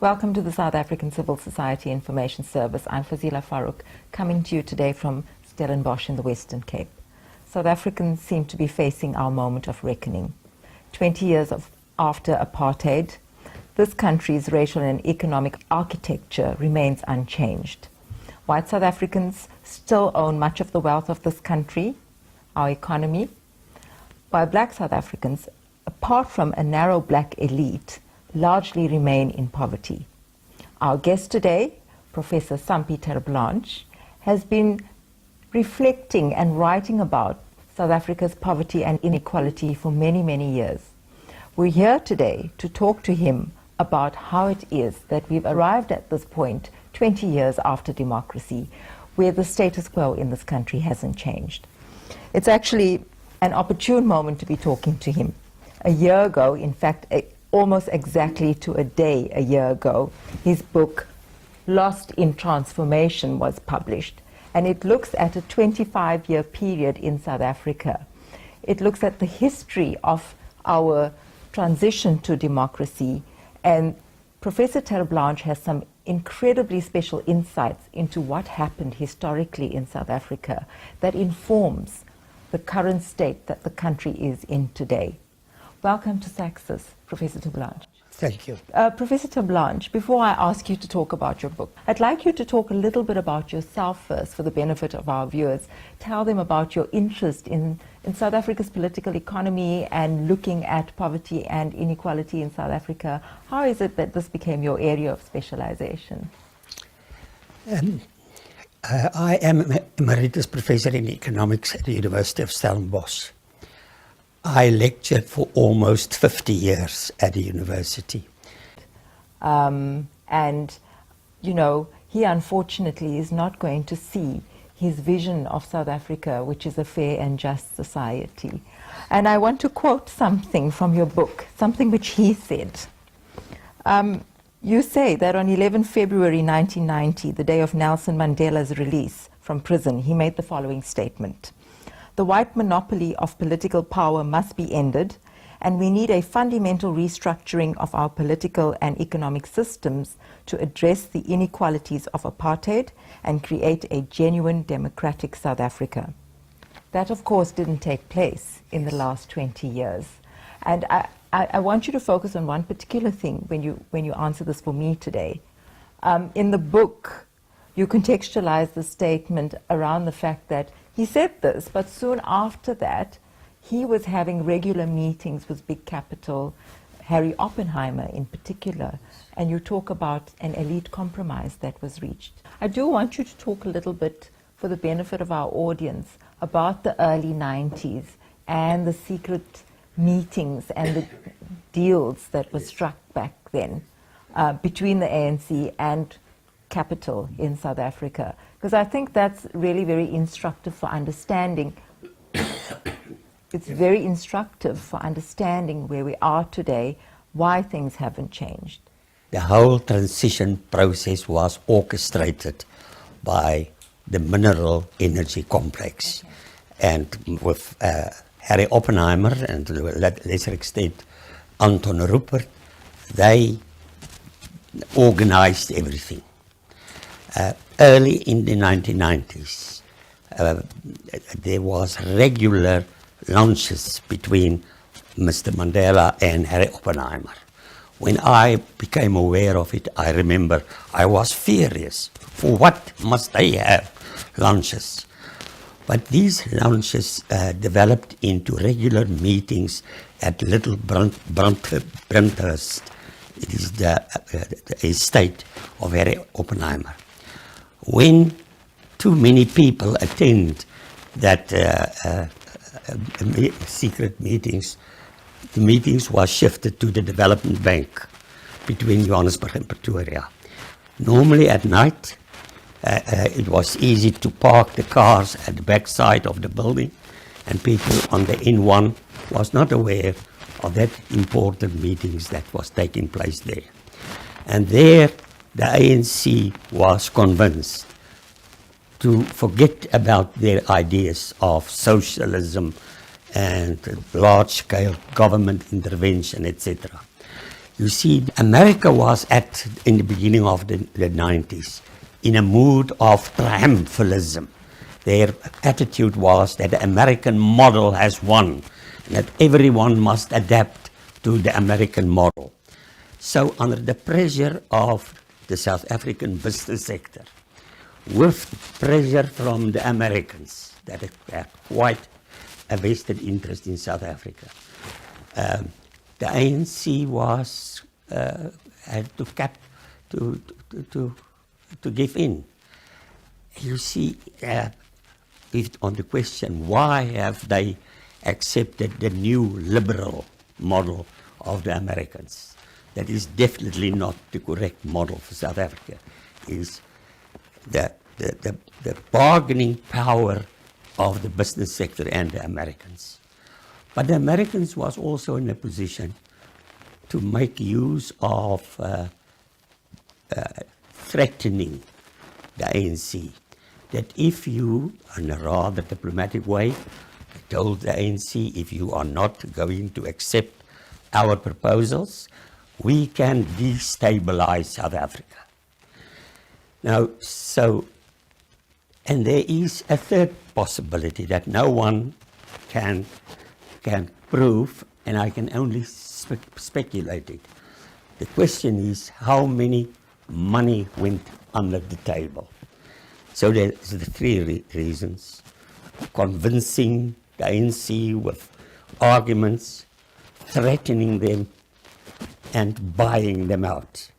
Welcome to the South African Civil Society Information Service. I'm Fazila Farouk, coming to you today from Stellenbosch in the Western Cape. South Africans seem to be facing our moment of reckoning. 20 years after apartheid, this country's racial and economic architecture remains unchanged. White South Africans still own much of the wealth of this country, our economy, while black South Africans, apart from a narrow black elite, largely remain in poverty. Our guest today, Professor Sampie Terreblanche, has been reflecting and writing about South Africa's poverty and inequality for many, many years. We're here today to talk to him about how it is that we've arrived at this point 20 years after democracy, where the status quo in this country hasn't changed. It's actually an opportune moment to be talking to him. A year ago, in fact, almost exactly to a day a year ago, his book, Lost in Transformation, was published. And it looks at a 25-year period in South Africa. It looks at the history of our transition to democracy. And Professor Terreblanche has some incredibly special insights into what happened historically in South Africa that informs the current state that the country is in today. Welcome to Saxis, Professor Terreblanche. Thank you. Professor Terreblanche, before I ask you to talk about your book, I'd like you to talk a little bit about yourself first for the benefit of our viewers. Tell them about your interest in South Africa's political economy and looking at poverty and inequality in South Africa. How is it that this became your area of specialization? I am emeritus professor in economics at the University of Stellenbosch. I lectured for almost 50 years at the university. And, you know, he unfortunately is not going to see his vision of South Africa, which is a fair and just society. And I want to quote something from your book, something which he said. You say that on 11 February 1990, the day of Nelson Mandela's release from prison, he made the following statement. The white monopoly of political power must be ended, and we need a fundamental restructuring of our political and economic systems to address the inequalities of apartheid and create a genuine democratic South Africa. That, of course, didn't take place in the last 20 years. And I want you to focus on one particular thing when you answer this for me today. In the book, you contextualize the statement around the fact that he said this, but soon after that, he was having regular meetings with big capital, Harry Oppenheimer in particular, and you talk about an elite compromise that was reached. I do want you to talk a little bit, for the benefit of our audience, about the early 90s and the secret meetings and the deals that were struck back then between the ANC and Capital in South Africa, because I think that's really very instructive for understanding. It's very instructive for understanding where we are today, why things haven't changed. The whole transition process was orchestrated by the mineral energy complex. Okay. And with Harry Oppenheimer and to a lesser extent Anton Rupert, they organized everything. Early in the 1990s, there was regular lunches between Mr. Mandela and Harry Oppenheimer. When I became aware of it, I remember I was furious. For what must they have lunches? But these lunches developed into regular meetings at Little Bronthurst. It is the estate of Harry Oppenheimer. When too many people attend that secret meetings, the meetings were shifted to the development bank between Johannesburg and Pretoria. Normally at night, it was easy to park the cars at the back side of the building, and people on the N1 was not aware of that important meetings that was taking place there. And there, the ANC was convinced to forget about their ideas of socialism and large-scale government intervention, etc. You see, America was in the beginning of the 90s, in a mood of triumphalism. Their attitude was that the American model has won, and that everyone must adapt to the American model. So under the pressure of the South African business sector, with pressure from the Americans that had quite a vested interest in South Africa, the ANC was had to give in. You see, on the question, why have they accepted the new liberal model of the Americans? That is definitely not the correct model for South Africa. Is the bargaining power of the business sector and the Americans. But the Americans was also in a position to make use of threatening the ANC. That if you, in a rather diplomatic way, told the ANC, if you are not going to accept our proposals, we can destabilize South Africa. Now, and there is a third possibility that no one can prove, and I can only speculate it. The question is how many money went under the table. So there's the three reasons: convincing the ANC with arguments, threatening them, and buying them out.